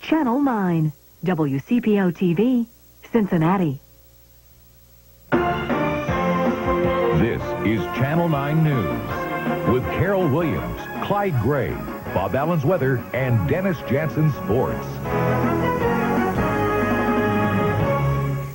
Channel 9, WCPO-TV, Cincinnati. This is Channel 9 News with Carol Williams, Clyde Gray, Bob Allen's weather, and Dennis Jansen sports.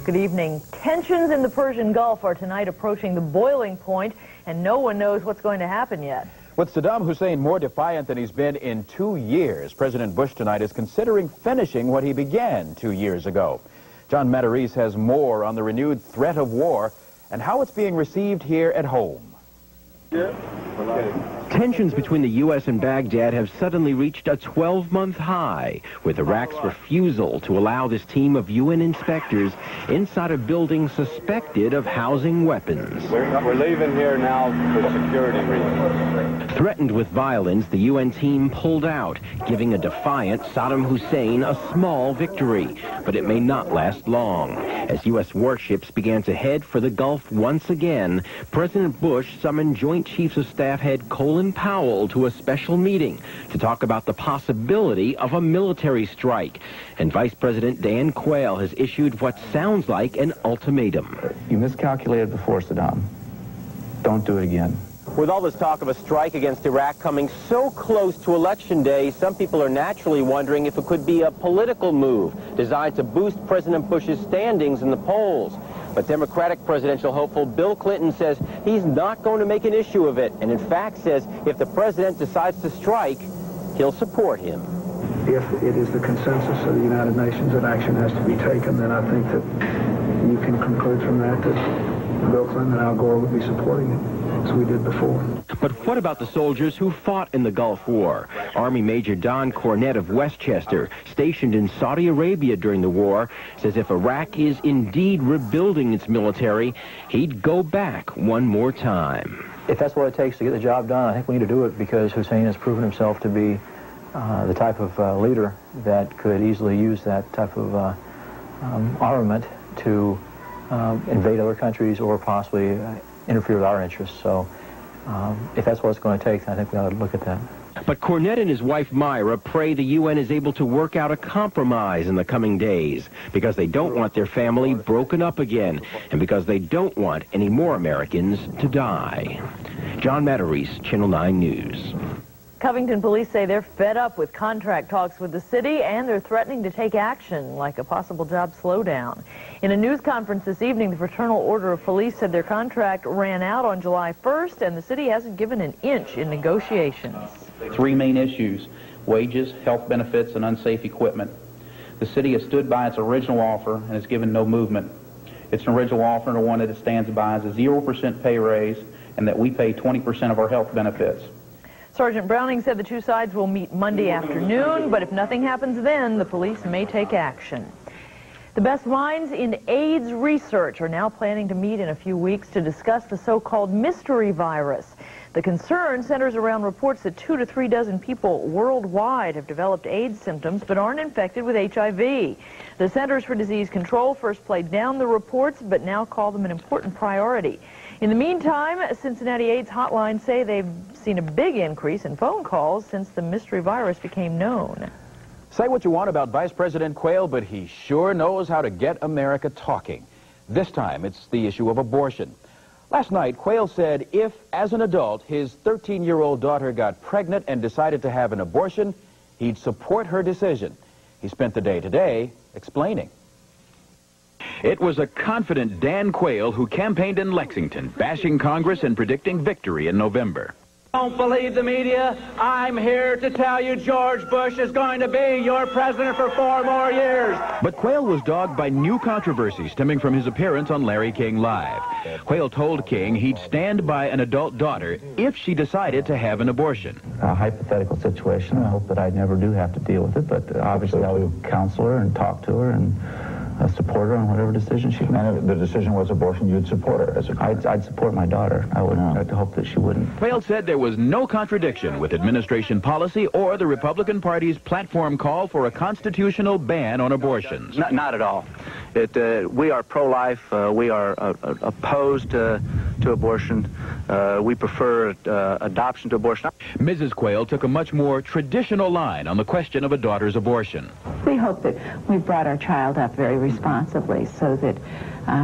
Good evening. Tensions in the Persian Gulf are tonight approaching the boiling point, and no one knows what's going to happen yet. With Saddam Hussein more defiant than he's been in 2 years, President Bush tonight is considering finishing what he began 2 years ago. John Matarese has more on the renewed threat of war and how it's being received here at home. Tensions between the U.S. and Baghdad have suddenly reached a 12-month high, with Iraq's refusal to allow this team of UN inspectors inside a building suspected of housing weapons. We're leaving here now for security reasons. Threatened with violence, the UN team pulled out, giving a defiant Saddam Hussein a small victory. But it may not last long. As U.S. warships began to head for the Gulf once again, President Bush summoned Joint Chiefs of Staff head Colin Powell to a special meeting to talk about the possibility of a military strike. And Vice President Dan Quayle has issued what sounds like an ultimatum. You miscalculated before, Saddam. Don't do it again. With all this talk of a strike against Iraq coming so close to Election Day, some people are naturally wondering if it could be a political move designed to boost President Bush's standings in the polls. But Democratic presidential hopeful Bill Clinton says he's not going to make an issue of it, and in fact says if the president decides to strike, he'll support him. If it is the consensus of the United Nations that action has to be taken, then I think that you can conclude from that that Bill Clinton and Al Gore would be supporting it, as we did before. But what about the soldiers who fought in the Gulf War? Army Major Don Cornett of Westchester, stationed in Saudi Arabia during the war, says if Iraq is indeed rebuilding its military, he'd go back one more time. If that's what it takes to get the job done, I think we need to do it because Hussein has proven himself to be the type of leader that could easily use that type of armament to invade other countries or possibly interfere with our interests. So if that's what it's going to take, I think we ought to look at that. But Cornett and his wife Myra pray the UN is able to work out a compromise in the coming days because they don't want their family broken up again and because they don't want any more Americans to die. John Matarese, Channel 9 News. Covington police say they're fed up with contract talks with the city, and they're threatening to take action, like a possible job slowdown. In a news conference this evening, the Fraternal Order of Police said their contract ran out on July 1st, and the city hasn't given an inch in negotiations. 3 main issues: wages, health benefits, and unsafe equipment. The city has stood by its original offer and has given no movement. It's an original offer and one that it stands by is a 0% pay raise and that we pay 20% of our health benefits. Sergeant Browning said the two sides will meet Monday afternoon, but if nothing happens then, the police may take action. The best minds in AIDS research are now planning to meet in a few weeks to discuss the so-called mystery virus. The concern centers around reports that 2 to 3 dozen people worldwide have developed AIDS symptoms but aren't infected with HIV. The Centers for Disease Control first played down the reports but now call them an important priority. In the meantime, Cincinnati AIDS hotlines say they've seen a big increase in phone calls since the mystery virus became known. Say what you want about Vice President Quayle, but he sure knows how to get America talking. This time, it's the issue of abortion. Last night, Quayle said if, as an adult, his 13-year-old daughter got pregnant and decided to have an abortion, he'd support her decision. He spent the day today explaining. It was a confident Dan Quayle who campaigned in Lexington, bashing Congress and predicting victory in November. Don't believe the media. I'm here to tell you George Bush is going to be your president for 4 more years. But Quayle was dogged by new controversy stemming from his appearance on Larry King Live. Quayle told King he'd stand by an adult daughter if she decided to have an abortion. A hypothetical situation. I hope that I never do have to deal with it, but obviously I would counsel her and talk to her and support her on whatever decision she made. And if the decision was abortion, you'd support her as a parent? I'd support my daughter. I would hope that she wouldn't. Quayle said there was no contradiction with administration policy or the Republican Party's platform call for a constitutional ban on abortions. Not at all. We are pro-life. We are opposed to abortion. We prefer adoption to abortion. Mrs. Quayle took a much more traditional line on the question of a daughter's abortion. We hope that we've brought our child up very responsibly so that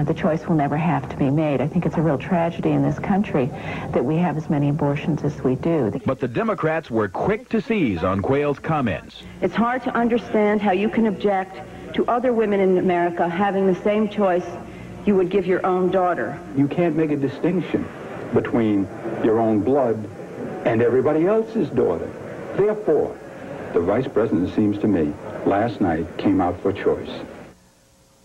the choice will never have to be made. I think it's a real tragedy in this country that we have as many abortions as we do. But the Democrats were quick to seize on Quayle's comments. It's hard to understand how you can object to other women in America having the same choice you would give your own daughter. You can't make a distinction between your own blood and everybody else's daughter. Therefore, the Vice President, it seems to me, last night came out for choice.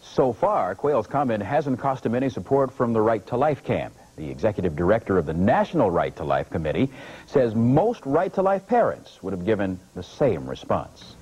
So far, Quayle's comment hasn't cost him any support from the Right to Life camp. The executive director of the National Right to Life Committee says most Right to Life parents would have given the same response.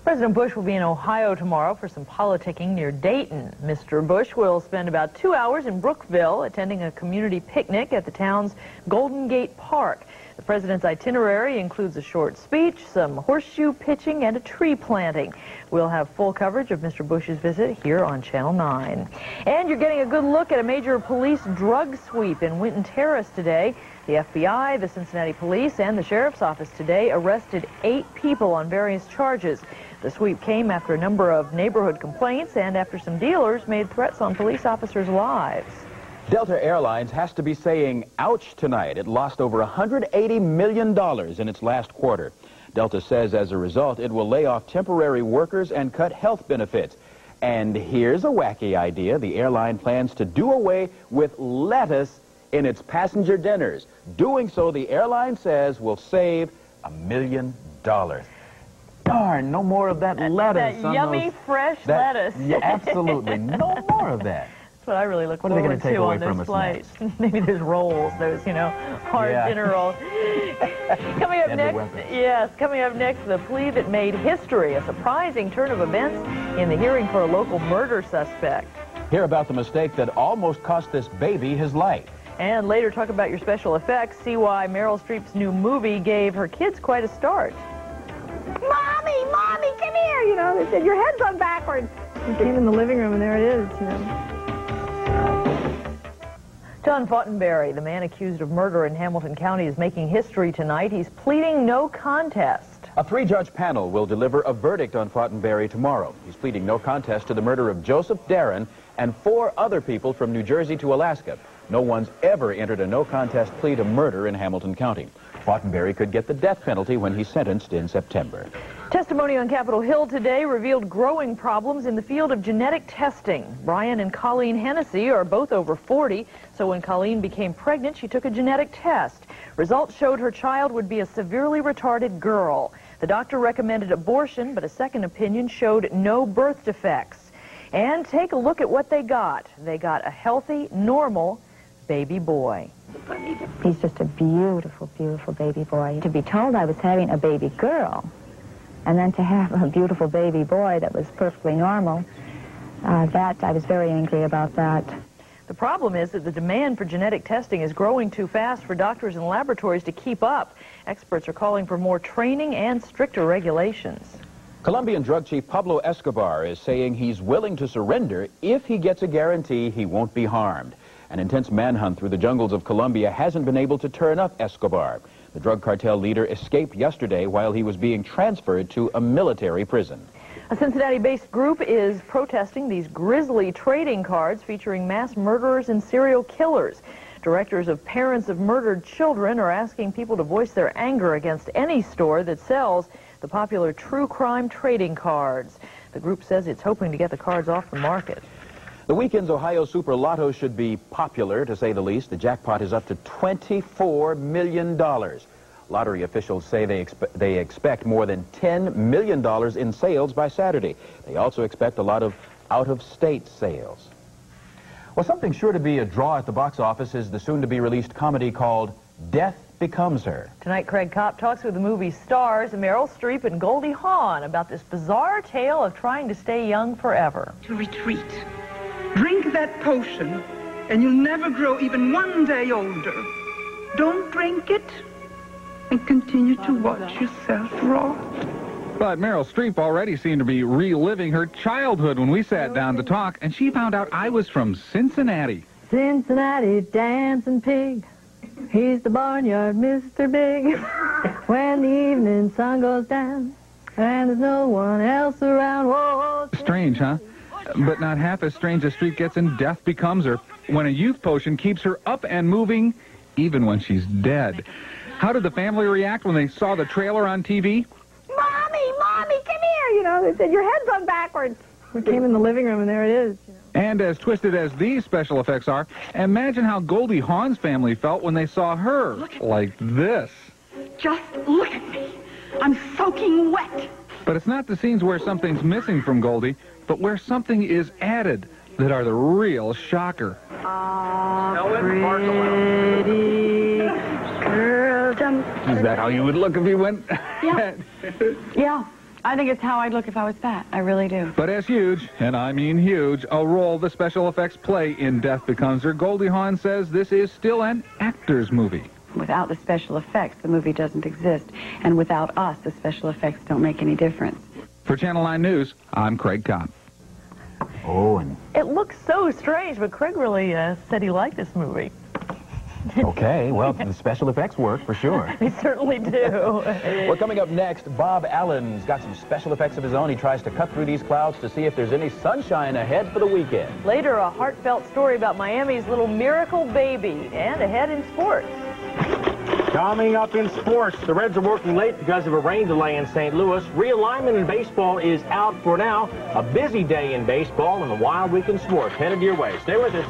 President Bush will be in Ohio tomorrow for some politicking near Dayton. Mr. Bush will spend about 2 hours in Brookville attending a community picnic at the town's Golden Gate Park. The president's itinerary includes a short speech, some horseshoe pitching, and a tree planting. We'll have full coverage of Mr. Bush's visit here on Channel 9. And you're getting a good look at a major police drug sweep in Winton Terrace today. The FBI, the Cincinnati Police, and the Sheriff's Office today arrested 8 people on various charges. The sweep came after a number of neighborhood complaints and after some dealers made threats on police officers' lives. Delta Airlines has to be saying ouch tonight. It lost over $180 million in its last quarter. Delta says as a result it will lay off temporary workers and cut health benefits. And here's a wacky idea. The airline plans to do away with lettuce in its passenger dinners. Doing so, the airline says, will save $1 million. Darn, no more of that lettuce. That yummy, fresh lettuce. Yeah, absolutely. No more of that. That's what I really look forward to on this flight. Maybe there's rolls, those, you know, hard dinner rolls. Coming up next, coming up next, the plea that made history, a surprising turn of events in the hearing for a local murder suspect. Hear about the mistake that almost cost this baby his life. And later, talk about your special effects, see why Meryl Streep's new movie gave her kids quite a start. Mommy, Mommy, come here! You know, they said, your head's on backwards. We came in the living room, and there it is, you know. John Fortenberry, the man accused of murder in Hamilton County, is making history tonight. He's pleading no contest. A 3-judge panel will deliver a verdict on Fortenberry tomorrow. He's pleading no contest to the murder of Joseph Darren and 4 other people from New Jersey to Alaska. No one's ever entered a no-contest plea to murder in Hamilton County. Fortenberry could get the death penalty when he's sentenced in September. Testimony on Capitol Hill today revealed growing problems in the field of genetic testing. Brian and Colleen Hennessy are both over 40, so when Colleen became pregnant, she took a genetic test. Results showed her child would be a severely retarded girl. The doctor recommended abortion, but a second opinion showed no birth defects. And take a look at what they got. They got a healthy, normal baby boy. He's just a beautiful, beautiful baby boy. To be told I was having a baby girl, and then to have a beautiful baby boy that was perfectly normal, that I was very angry about that. The problem is that the demand for genetic testing is growing too fast for doctors and laboratories to keep up. Experts are calling for more training and stricter regulations. Colombian drug chief Pablo Escobar is saying he's willing to surrender if he gets a guarantee he won't be harmed. An intense manhunt through the jungles of Colombia hasn't been able to turn up Escobar. The drug cartel leader escaped yesterday while he was being transferred to a military prison. A Cincinnati-based group is protesting these grisly trading cards featuring mass murderers and serial killers. Directors of parents of murdered children are asking people to voice their anger against any store that sells the popular true crime trading cards. The group says it's hoping to get the cards off the market. The weekend's Ohio Super Lotto should be popular, to say the least. The jackpot is up to $24 million. Lottery officials say they expect more than $10 million in sales by Saturday. They also expect a lot of out-of-state sales. Well, something sure to be a draw at the box office is the soon-to-be-released comedy called Death Becomes Her. Tonight, Craig Kopp talks with the movie stars Meryl Streep and Goldie Hawn about this bizarre tale of trying to stay young forever. To retreat. Drink that potion, and you'll never grow even one day older. Don't drink it, and continue to watch yourself rot. But Meryl Streep already seemed to be reliving her childhood when we sat down to talk, and she found out I was from Cincinnati. Cincinnati dancing pig. He's the barnyard Mr. Big. When the evening sun goes down and there's no one else around. Whoa, Strange, huh? But not half as strange as Streep gets in Death Becomes Her, when a youth potion keeps her up and moving even when she's dead. How did the family react when they saw the trailer on TV? Mommy, Mommy, come here. You know, they said, your head's on backwards. We came in the living room, and there it is. You know. And as twisted as these special effects are, imagine how Goldie Hawn's family felt when they saw her like this. Just look at me. I'm soaking wet. But it's not the scenes where something's missing from Goldie, but where something is added that are the real shocker. Pretty girl jump. Is that how you would look if you went? Yeah. Yeah. I think it's how I'd look if I was fat. I really do. But as huge, and I mean huge, a role the special effects play in Death Becomes Her, Goldie Hawn says this is still an actor's movie. Without the special effects, the movie doesn't exist. And without us, the special effects don't make any difference. For Channel 9 News, I'm Craig Kopp. Oh, and... It looks so strange, but Craig really said he liked this movie. Okay, well, the special effects work for sure. They certainly do. Well, coming up next, Bob Allen's got some special effects of his own. He tries to cut through these clouds to see if there's any sunshine ahead for the weekend. Later, a heartfelt story about Miami's little miracle baby, and ahead in sports. Coming up in sports, the Reds are working late because of a rain delay in St. Louis. Realignment in baseball is out for now. A busy day in baseball and a wild week in sports headed your way. Stay with us.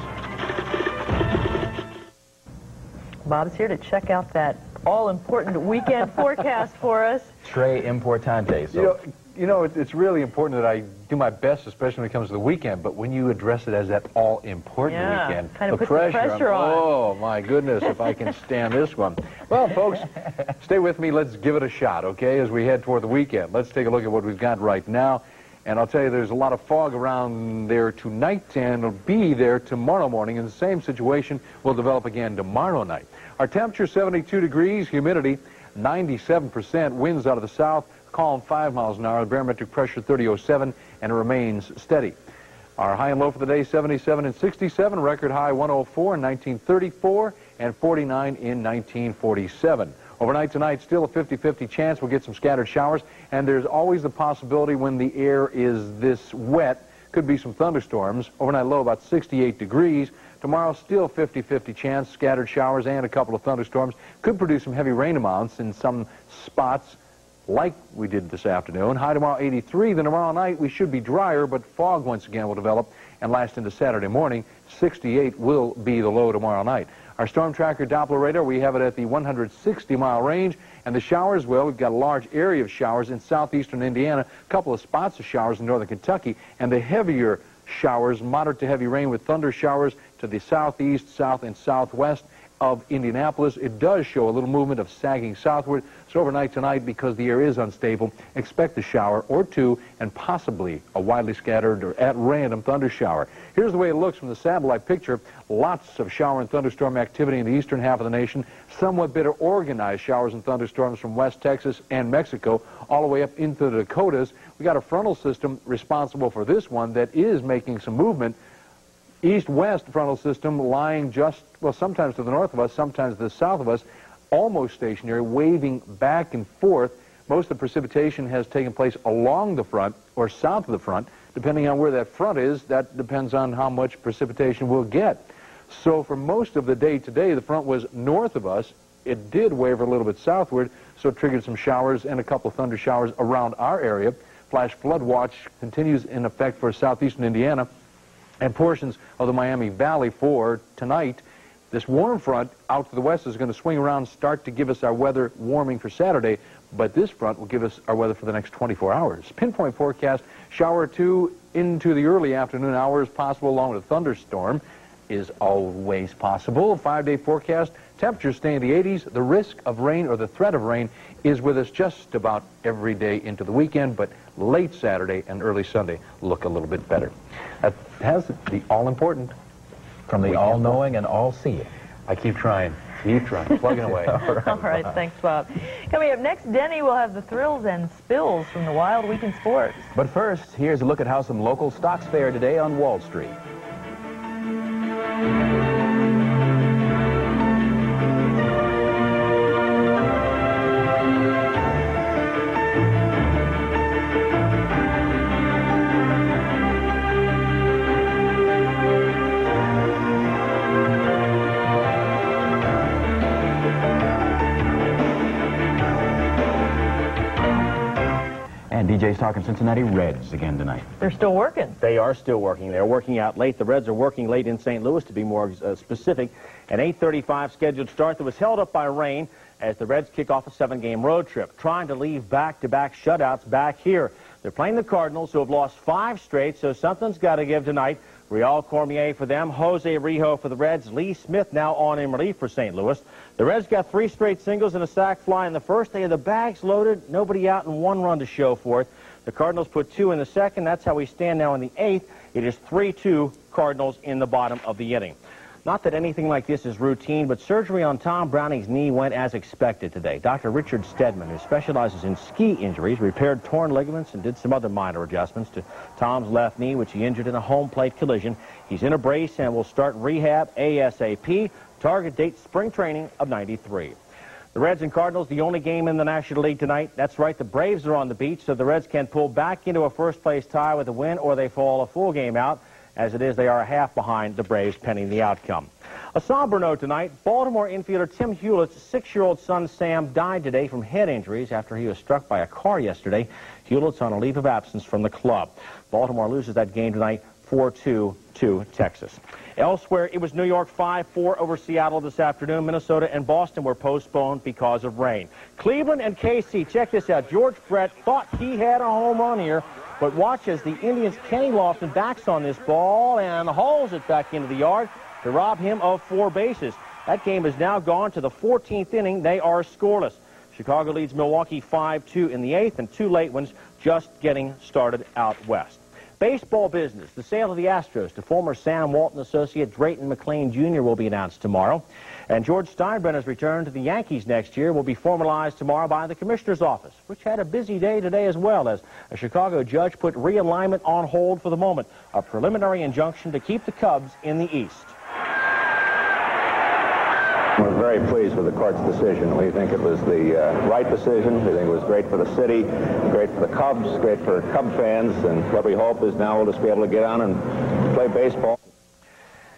Bob's here to check out that all-important weekend forecast for us. Tre importante. So. You know, it's really important that I do my best, especially when it comes to the weekend, but when you address it as that all-important weekend, kind of the puts pressure on. Oh, my goodness, if I can stand this one. Well, folks, stay with me. Let's give it a shot, okay, as we head toward the weekend. Let's take a look at what we've got right now. And I'll tell you, there's a lot of fog around there tonight, and it'll be there tomorrow morning, and the same situation will develop again tomorrow night. Our temperature, 72 degrees, humidity, 97%, winds out of the south, calm 5 miles an hour, the barometric pressure 3007, and it remains steady. Our high and low for the day, 77 and 67, record high 104 in 1934, and 49 in 1947. Overnight tonight, still a 50-50 chance we'll get some scattered showers, and there's always the possibility when the air is this wet, could be some thunderstorms. Overnight low about 68 degrees. Tomorrow, still 50-50 chance, scattered showers and a couple of thunderstorms. Could produce some heavy rain amounts in some spots like we did this afternoon. High tomorrow, 83. Then tomorrow night, we should be drier, but fog once again will develop and last into Saturday morning. 68 will be the low tomorrow night. Our storm tracker Doppler radar, we have it at the 160-mile range. And the showers, well, we've got a large area of showers in southeastern Indiana, a couple of spots of showers in northern Kentucky, and the heavier showers, moderate to heavy rain with thunder showers to the southeast, south, and southwest of Indianapolis. It does show a little movement of sagging southward. So overnight tonight, because the air is unstable, expect a shower or two and possibly a widely scattered or at random thunder shower. Here's the way it looks from the satellite picture. Lots of shower and thunderstorm activity in the eastern half of the nation. Somewhat better organized showers and thunderstorms from West Texas and Mexico all the way up into the Dakotas. We got a frontal system responsible for this one that is making some movement. East-west frontal system lying just, well, sometimes to the north of us, sometimes to the south of us, almost stationary, waving back and forth. Most of the precipitation has taken place along the front or south of the front. Depending on where that front is, that depends on how much precipitation we'll get. So for most of the day today, the front was north of us. It did waver a little bit southward, so it triggered some showers and a couple of thunder showers around our area. Flash flood watch continues in effect for southeastern Indiana and portions of the Miami Valley for tonight. This warm front out to the west is going to swing around and start to give us our weather warming for Saturday, but this front will give us our weather for the next 24 hours. Pinpoint forecast, shower or two into the early afternoon hours possible along with a thunderstorm is always possible. 5-day forecast, temperatures stay in the 80s. The risk of rain or the threat of rain is with us just about every day into the weekend, but late Saturday and early Sunday look a little bit better. That has the all-important from the all-knowing and all-seeing. I keep trying, plugging away. All right, thanks, Bob. Coming up next, Denny will have the thrills and spills from the wild week in sports. But first, here's a look at how some local stocks fared today on Wall Street. Jay's talking Cincinnati Reds again tonight. They're still working. They are still working. They're working out late. The Reds are working late in St. Louis, to be more specific. An 8:35 scheduled start that was held up by rain as the Reds kick off a 7-game road trip, trying to leave back-to-back shutouts back here. They're playing the Cardinals, who have lost 5 straight, so something's got to give tonight. Real Cormier for them, Jose Rijo for the Reds, Lee Smith now on in relief for St. Louis. The Reds got 3 straight singles and a sac fly in the first. They had the bags loaded, nobody out, and 1 run to show for it. The Cardinals put 2 in the second. That's how we stand now in the 8th. It is 3-2 Cardinals in the bottom of the inning. Not that anything like this is routine, but surgery on Tom Browning's knee went as expected today. Dr. Richard Stedman, who specializes in ski injuries, repaired torn ligaments and did some other minor adjustments to Tom's left knee, which he injured in a home plate collision. He's in a brace and will start rehab ASAP. Target date spring training of '93. The Reds and Cardinals, the only game in the National League tonight. That's right, the Braves are on the beach, so the Reds can pull back into a first-place tie with a win, or they fall a full game out. As it is, they are a half behind the Braves, pending the outcome. A somber note tonight. Baltimore infielder Tim Hewlett's 6-year-old son Sam died today from head injuries after he was struck by a car yesterday. Hewlett's on a leave of absence from the club. Baltimore loses that game tonight 4-2 to Texas. Elsewhere, it was New York 5-4 over Seattle this afternoon. Minnesota and Boston were postponed because of rain. Cleveland and KC, check this out. George Brett thought he had a home run here, but watch as the Indians' Kenny Lofton backs on this ball and hauls it back into the yard to rob him of 4 bases. That game has now gone to the 14th inning. They are scoreless. Chicago leads Milwaukee 5-2 in the 8th, and 2 late ones just getting started out west. Baseball business. The sale of the Astros to former Sam Walton associate Drayton McClain Jr. will be announced tomorrow. And George Steinbrenner's return to the Yankees next year will be formalized tomorrow by the Commissioner's office, which had a busy day today as well, as a Chicago judge put realignment on hold for the moment, a preliminary injunction to keep the Cubs in the East. We're very pleased with the court's decision. We think it was the right decision. We think it was great for the city, great for the Cubs, great for Cub fans, and what we hope is now we'll just be able to get on and play baseball.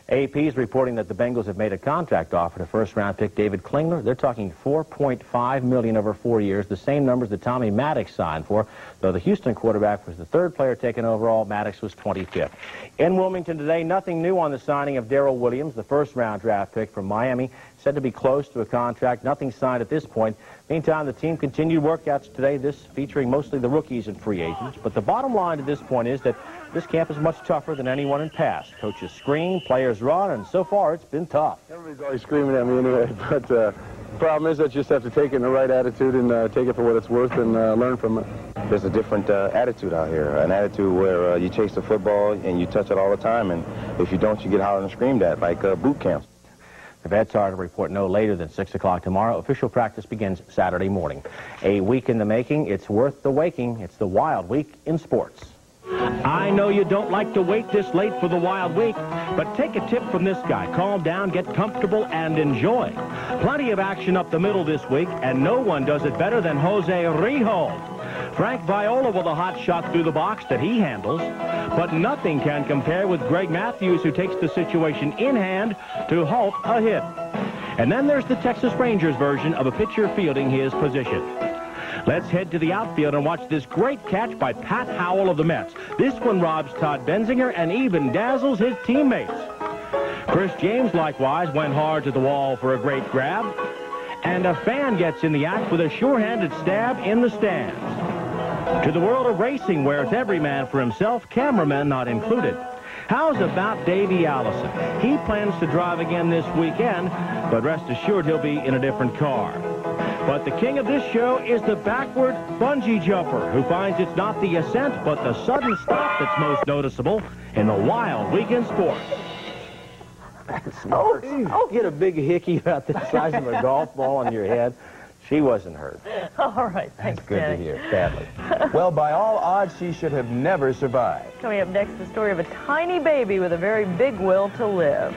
AP is reporting that the Bengals have made a contract offer to first-round pick David Klingler. They're talking $4.5 million over 4 years, the same numbers that Tommy Maddox signed for, though the Houston quarterback was the 3rd player taken overall. Maddox was 25th. In Wilmington today, nothing new on the signing of Darrell Williams, the first-round draft pick from Miami, said to be close to a contract. Nothing signed at this point. Meantime, the team continued workouts today, this featuring mostly the rookies and free agents. But the bottom line at this point is that this camp is much tougher than anyone in past. Coaches scream, players run, and so far it's been tough. Everybody's always screaming at me anyway, but the problem is that you just have to take it in the right attitude and take it for what it's worth and learn from it. There's a different attitude out here, an attitude where you chase the football and you touch it all the time, and if you don't, you get hollered and screamed at, like boot camps. The Vets are to report no later than 6 o'clock tomorrow. Official practice begins Saturday morning. A week in the making. It's worth the waking. It's the Wild Week in sports. I know you don't like to wait this late for the Wild Week, but take a tip from this guy. Calm down, get comfortable, and enjoy. Plenty of action up the middle this week, and no one does it better than Jose Rijo. Frank Viola with a hot shot through the box that he handles, but nothing can compare with Greg Matthews, who takes the situation in hand to halt a hit. And then there's the Texas Rangers version of a pitcher fielding his position. Let's head to the outfield and watch this great catch by Pat Howell of the Mets. This one robs Todd Benzinger and even dazzles his teammates. Chris James likewise went hard to the wall for a great grab. And a fan gets in the act with a sure-handed stab in the stands. To the world of racing, where it's every man for himself, cameramen not included. How's about Davey Allison? He plans to drive again this weekend, but rest assured he'll be in a different car. But the king of this show is the backward bungee jumper, who finds it's not the ascent, but the sudden stop that's most noticeable in the Wild Week in sports. Oh, get a big hickey about the size of a golf ball on your head. She wasn't hurt. All right, thanks, That's good Danny. to hear, sadly. Well, by all odds, she should have never survived. Coming up next, the story of a tiny baby with a very big will to live.